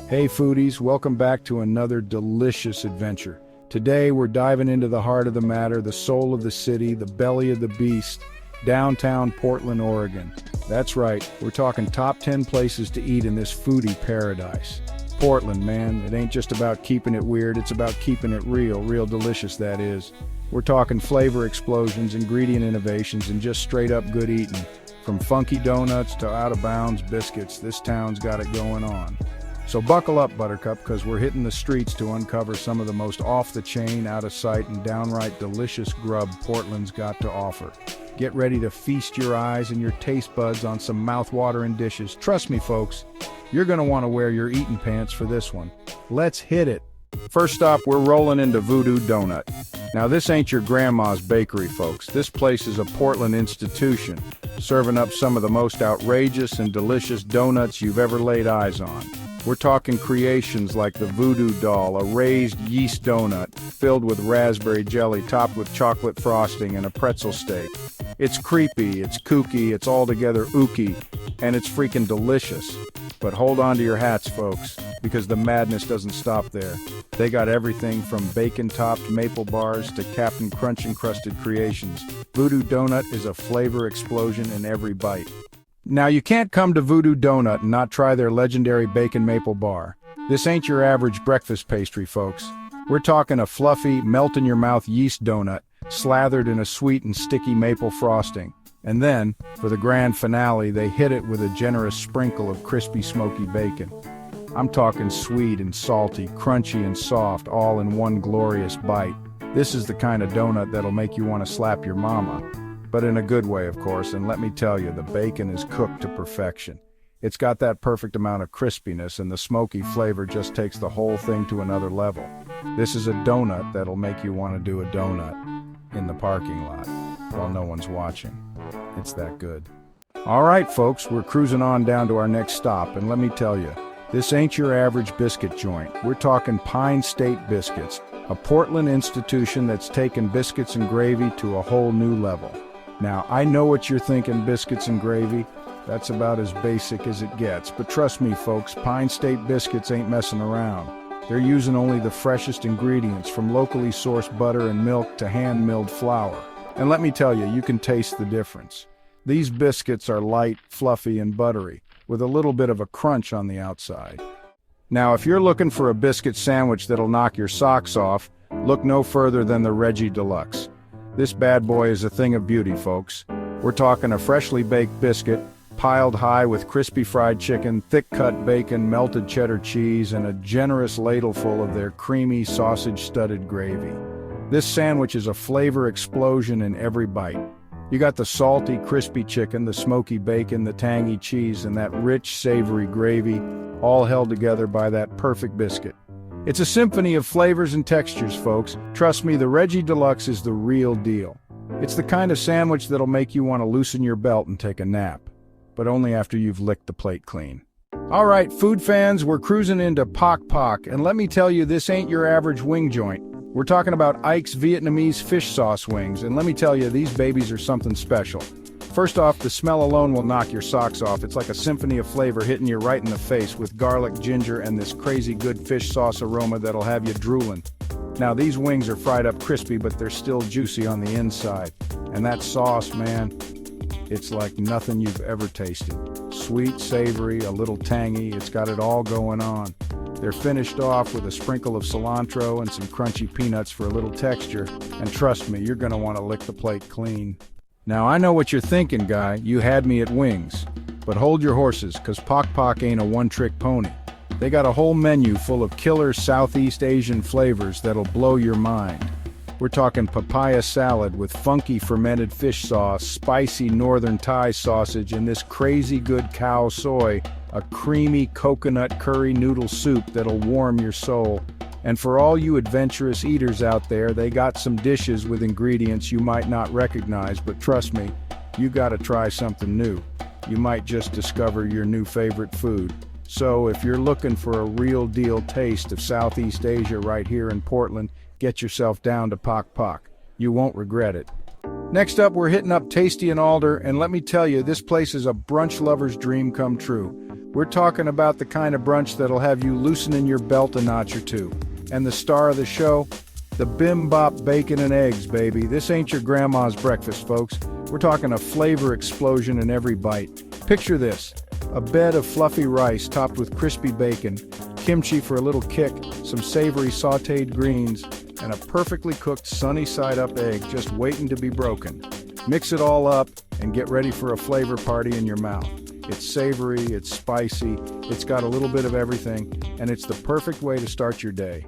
Hey foodies, welcome back to another delicious adventure. Today we're diving into the heart of the matter, the soul of the city, the belly of the beast, downtown Portland, Oregon. That's right, we're talking top 10 places to eat in this foodie paradise. Portland, man, it ain't just about keeping it weird, it's about keeping it real delicious that is. We're talking flavor explosions, ingredient innovations, and just straight up good eating. From funky donuts to out-of-bounds biscuits, this town's got it going on. So buckle up, Buttercup, because we're hitting the streets to uncover some of the most off-the-chain, out-of-sight, and downright delicious grub Portland's got to offer. Get ready to feast your eyes and your taste buds on some mouth-watering dishes. Trust me, folks, you're going to want to wear your eating pants for this one. Let's hit it. First stop, we're rolling into Voodoo Donut. Now, this ain't your grandma's bakery, folks. This place is a Portland institution, serving up some of the most outrageous and delicious donuts you've ever laid eyes on. We're talking creations like the Voodoo Doll, a raised yeast donut filled with raspberry jelly topped with chocolate frosting and a pretzel steak. It's creepy, it's kooky, it's altogether ooky, and it's freaking delicious. But hold on to your hats, folks, because the madness doesn't stop there. They got everything from bacon-topped maple bars to Captain Crunch-encrusted creations. Voodoo Donut is a flavor explosion in every bite. Now, you can't come to Voodoo Donut and not try their legendary bacon maple bar. This ain't your average breakfast pastry, folks. We're talking a fluffy, melt-in-your-mouth yeast donut, slathered in a sweet and sticky maple frosting. And then, for the grand finale, they hit it with a generous sprinkle of crispy, smoky bacon. I'm talking sweet and salty, crunchy and soft, all in one glorious bite. This is the kind of donut that'll make you want to slap your mama. But in a good way, of course, and let me tell you, the bacon is cooked to perfection. It's got that perfect amount of crispiness, and the smoky flavor just takes the whole thing to another level. This is a donut that'll make you want to do a donut in the parking lot while no one's watching. It's that good. All right, folks, we're cruising on down to our next stop, and let me tell you, this ain't your average biscuit joint. We're talking Pine State Biscuits, a Portland institution that's taken biscuits and gravy to a whole new level. Now, I know what you're thinking, biscuits and gravy. That's about as basic as it gets. But trust me, folks, Pine State Biscuits ain't messing around. They're using only the freshest ingredients, from locally sourced butter and milk to hand-milled flour. And let me tell you, you can taste the difference. These biscuits are light, fluffy, and buttery, with a little bit of a crunch on the outside. Now, if you're looking for a biscuit sandwich that'll knock your socks off, look no further than the Reggie Deluxe. This bad boy is a thing of beauty, folks. We're talking a freshly baked biscuit, piled high with crispy fried chicken, thick-cut bacon, melted cheddar cheese, and a generous ladleful of their creamy, sausage-studded gravy. This sandwich is a flavor explosion in every bite. You got the salty, crispy chicken, the smoky bacon, the tangy cheese, and that rich, savory gravy, all held together by that perfect biscuit. It's a symphony of flavors and textures, folks. Trust me, the Reggie Deluxe is the real deal. It's the kind of sandwich that'll make you want to loosen your belt and take a nap, but only after you've licked the plate clean. All right, food fans, we're cruising into Pok Pok, and let me tell you, this ain't your average wing joint. We're talking about Ike's Vietnamese fish sauce wings, and let me tell you, these babies are something special. First off, the smell alone will knock your socks off. It's like a symphony of flavor hitting you right in the face with garlic, ginger, and this crazy good fish sauce aroma that'll have you drooling. Now, these wings are fried up crispy, but they're still juicy on the inside. And that sauce, man, it's like nothing you've ever tasted. Sweet, savory, a little tangy, it's got it all going on. They're finished off with a sprinkle of cilantro and some crunchy peanuts for a little texture. And trust me, you're gonna want to lick the plate clean. Now, I know what you're thinking, guy. You had me at wings. But hold your horses, because Pok Pok ain't a one-trick pony. They got a whole menu full of killer Southeast Asian flavors that'll blow your mind. We're talking papaya salad with funky fermented fish sauce, spicy northern Thai sausage, and this crazy good cow soy, a creamy coconut curry noodle soup that'll warm your soul. And for all you adventurous eaters out there, they got some dishes with ingredients you might not recognize, but trust me, you gotta try something new. You might just discover your new favorite food. So if you're looking for a real deal taste of Southeast Asia right here in Portland, get yourself down to Pok Pok. You won't regret it. Next up, we're hitting up Tasty and Alder, and let me tell you, this place is a brunch lover's dream come true. We're talking about the kind of brunch that'll have you loosening your belt a notch or two. And the star of the show? The Bim Bop bacon and eggs, baby. This ain't your grandma's breakfast, folks. We're talking a flavor explosion in every bite. Picture this: a bed of fluffy rice topped with crispy bacon, kimchi for a little kick, some savory sautéed greens, and a perfectly cooked sunny-side-up egg just waiting to be broken. Mix it all up and get ready for a flavor party in your mouth. It's savory, it's spicy, it's got a little bit of everything, and it's the perfect way to start your day.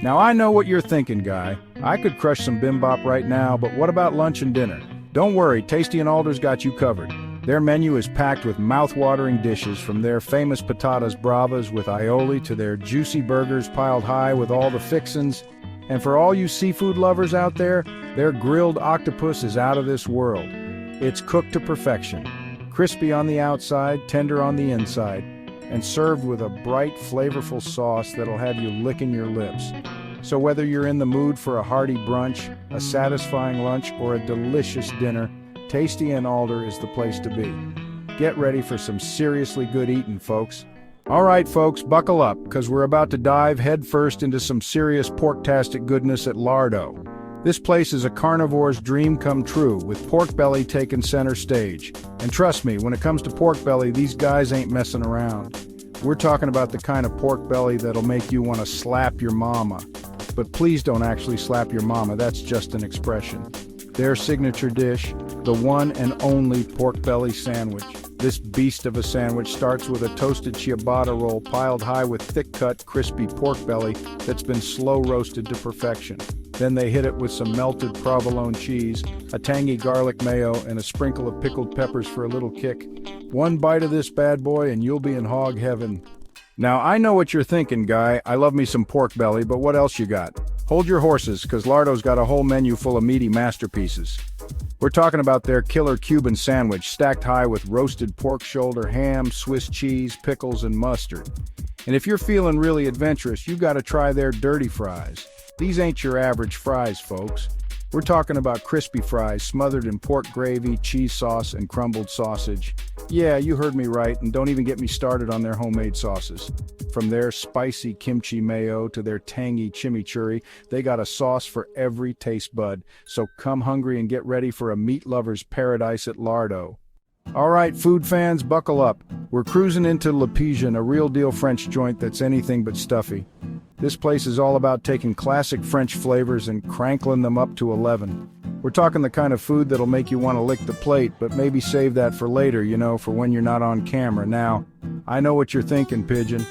Now I know what you're thinking, guy. I could crush some Bim Bop right now, but what about lunch and dinner? Don't worry, Tasty and Alder's got you covered. Their menu is packed with mouth-watering dishes, from their famous patatas bravas with aioli to their juicy burgers piled high with all the fixins. And for all you seafood lovers out there, their grilled octopus is out of this world. It's cooked to perfection, crispy on the outside, tender on the inside, and served with a bright, flavorful sauce that'll have you licking your lips. So whether you're in the mood for a hearty brunch, a satisfying lunch, or a delicious dinner, Tasty and Alder is the place to be. Get ready for some seriously good eating, folks. All right, folks, buckle up, because we're about to dive headfirst into some serious pork-tastic goodness at Lardo. This place is a carnivore's dream come true, with pork belly taking center stage. And trust me, when it comes to pork belly, these guys ain't messing around. We're talking about the kind of pork belly that'll make you want to slap your mama. But please don't actually slap your mama, that's just an expression. Their signature dish, the one and only pork belly sandwich. This beast of a sandwich starts with a toasted ciabatta roll piled high with thick-cut, crispy pork belly that's been slow roasted to perfection. Then they hit it with some melted provolone cheese, a tangy garlic mayo, and a sprinkle of pickled peppers for a little kick. One bite of this bad boy and you'll be in hog heaven. Now I know what you're thinking, guy. I love me some pork belly, but what else you got? Hold your horses, because Lardo's got a whole menu full of meaty masterpieces. We're talking about their killer Cuban sandwich, stacked high with roasted pork shoulder, ham, Swiss cheese, pickles, and mustard. And if you're feeling really adventurous, you gotta try their dirty fries. These ain't your average fries, folks. We're talking about crispy fries smothered in pork gravy, cheese sauce, and crumbled sausage. Yeah, you heard me right, and don't even get me started on their homemade sauces. From their spicy kimchi mayo to their tangy chimichurri, they got a sauce for every taste bud. So come hungry and get ready for a meat lover's paradise at Lardo. All right, food fans, buckle up. We're cruising into Le Pigeon, a real-deal French joint that's anything but stuffy. This place is all about taking classic French flavors and crankling them up to 11. We're talking the kind of food that'll make you want to lick the plate, but maybe save that for later, you know, for when you're not on camera. Now, I know what you're thinking, Pigeon.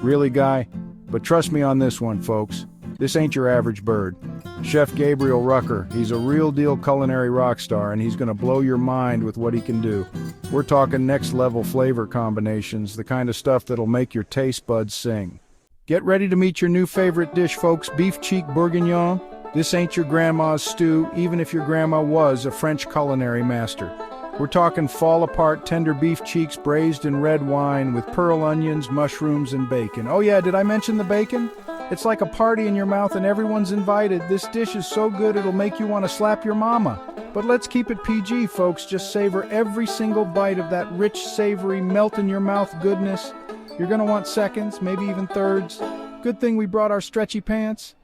Really, guy? But trust me on this one, folks. This ain't your average bird. Chef Gabriel Rucker, he's a real-deal culinary rock star, and he's gonna blow your mind with what he can do. We're talking next-level flavor combinations, the kind of stuff that'll make your taste buds sing. Get ready to meet your new favorite dish, folks, beef cheek bourguignon. This ain't your grandma's stew, even if your grandma was a French culinary master. We're talking fall-apart tender beef cheeks braised in red wine with pearl onions, mushrooms, and bacon. Oh yeah, did I mention the bacon? It's like a party in your mouth and everyone's invited. This dish is so good it'll make you want to slap your mama. But let's keep it PG, folks. Just savor every single bite of that rich, savory, melt-in-your-mouth goodness. You're gonna want seconds, maybe even thirds. Good thing we brought our stretchy pants.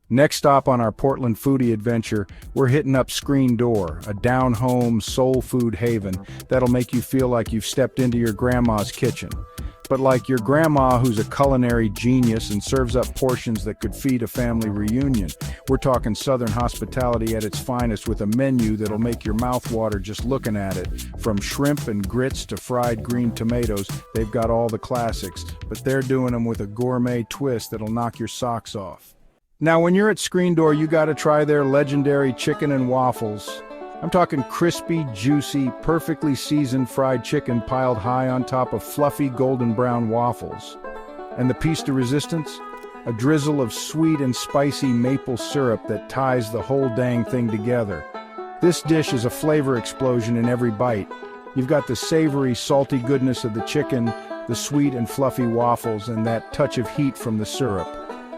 Next stop on our Portland foodie adventure, we're hitting up Screen Door, a down-home soul food haven that'll make you feel like you've stepped into your grandma's kitchen. But like your grandma who's a culinary genius and serves up portions that could feed a family reunion. We're talking Southern hospitality at its finest with a menu that'll make your mouth water just looking at it. From shrimp and grits to fried green tomatoes, they've got all the classics, but they're doing them with a gourmet twist that'll knock your socks off. Now, when you're at Screen Door, you gotta try their legendary chicken and waffles. I'm talking crispy, juicy, perfectly seasoned fried chicken piled high on top of fluffy golden brown waffles. And the piece de resistance? A drizzle of sweet and spicy maple syrup that ties the whole dang thing together. This dish is a flavor explosion in every bite. You've got the savory, salty goodness of the chicken, the sweet and fluffy waffles, and that touch of heat from the syrup.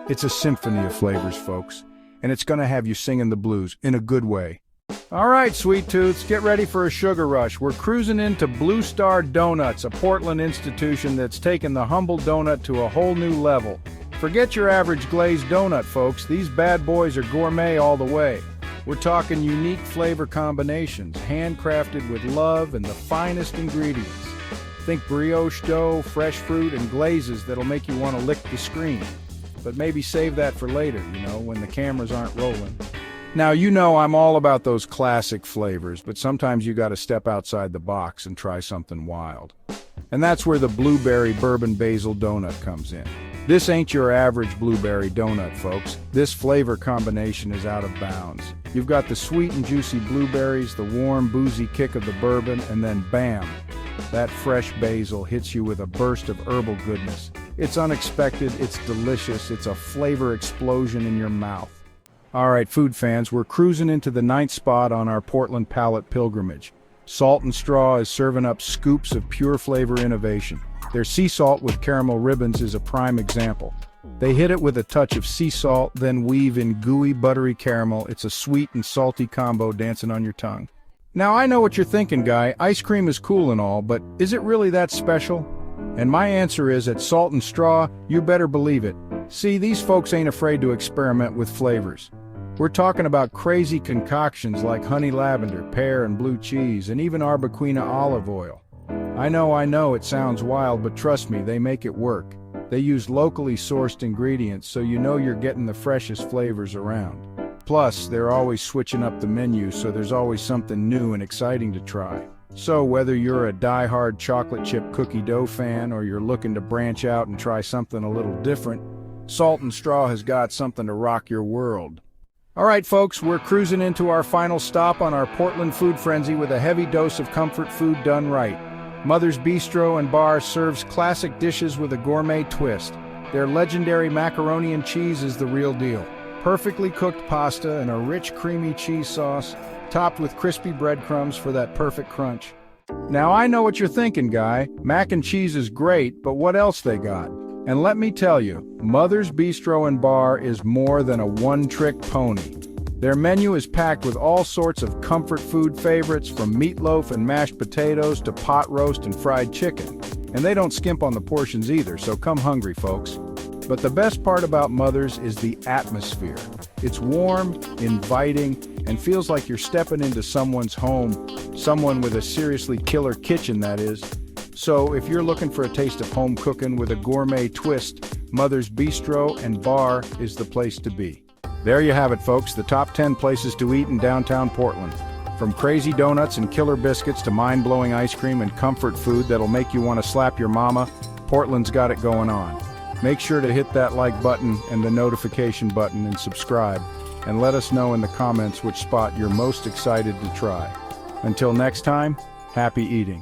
It's a symphony of flavors, folks, and it's gonna have you singing the blues in a good way. All right, Sweet Tooths, get ready for a sugar rush. We're cruising into Blue Star Donuts, a Portland institution that's taken the humble donut to a whole new level. Forget your average glazed donut, folks. These bad boys are gourmet all the way. We're talking unique flavor combinations, handcrafted with love and the finest ingredients. Think brioche dough, fresh fruit, and glazes that'll make you want to lick the screen. But maybe save that for later, when the cameras aren't rolling. Now, I'm all about those classic flavors, but sometimes you gotta step outside the box and try something wild. And that's where the blueberry bourbon basil donut comes in. This ain't your average blueberry donut, folks. This flavor combination is out of bounds. You've got the sweet and juicy blueberries, the warm, boozy kick of the bourbon, and then bam! That fresh basil hits you with a burst of herbal goodness. It's unexpected, it's delicious, it's a flavor explosion in your mouth. All right, food fans, we're cruising into the 9th spot on our Portland palate pilgrimage. Salt and Straw is serving up scoops of pure flavor innovation. Their sea salt with caramel ribbons is a prime example. They hit it with a touch of sea salt, then weave in gooey, buttery caramel. It's a sweet and salty combo dancing on your tongue. Now, I know what you're thinking, guy. Ice cream is cool and all, but is it really that special? And my answer is, at Salt and Straw, you better believe it. See, these folks ain't afraid to experiment with flavors. We're talking about crazy concoctions like honey lavender, pear and blue cheese, and even arbequina olive oil. I know, it sounds wild, but trust me, they make it work. They use locally sourced ingredients, so you're getting the freshest flavors around. Plus, they're always switching up the menu, so there's always something new and exciting to try. So whether you're a die-hard chocolate chip cookie dough fan or you're looking to branch out and try something a little different, Salt and Straw has got something to rock your world. All right, folks, we're cruising into our final stop on our Portland food frenzy with a heavy dose of comfort food done right. Mother's Bistro and Bar serves classic dishes with a gourmet twist. Their legendary macaroni and cheese is the real deal. Perfectly cooked pasta and a rich, creamy cheese sauce, topped with crispy breadcrumbs for that perfect crunch. Now, I know what you're thinking, guy. Mac and cheese is great, but what else they got? And let me tell you, Mother's Bistro and Bar is more than a one-trick pony. Their menu is packed with all sorts of comfort food favorites, from meatloaf and mashed potatoes to pot roast and fried chicken. And they don't skimp on the portions either, so come hungry, folks. But the best part about Mother's is the atmosphere. It's warm, inviting, and feels like you're stepping into someone's home, someone with a seriously killer kitchen, that is. So if you're looking for a taste of home cooking with a gourmet twist, Mother's Bistro and Bar is the place to be. There you have it, folks, the top 10 places to eat in downtown Portland. From crazy donuts and killer biscuits to mind-blowing ice cream and comfort food that'll make you want to slap your mama, Portland's got it going on. Make sure to hit that like button and the notification button and subscribe, and let us know in the comments which spot you're most excited to try. Until next time, happy eating.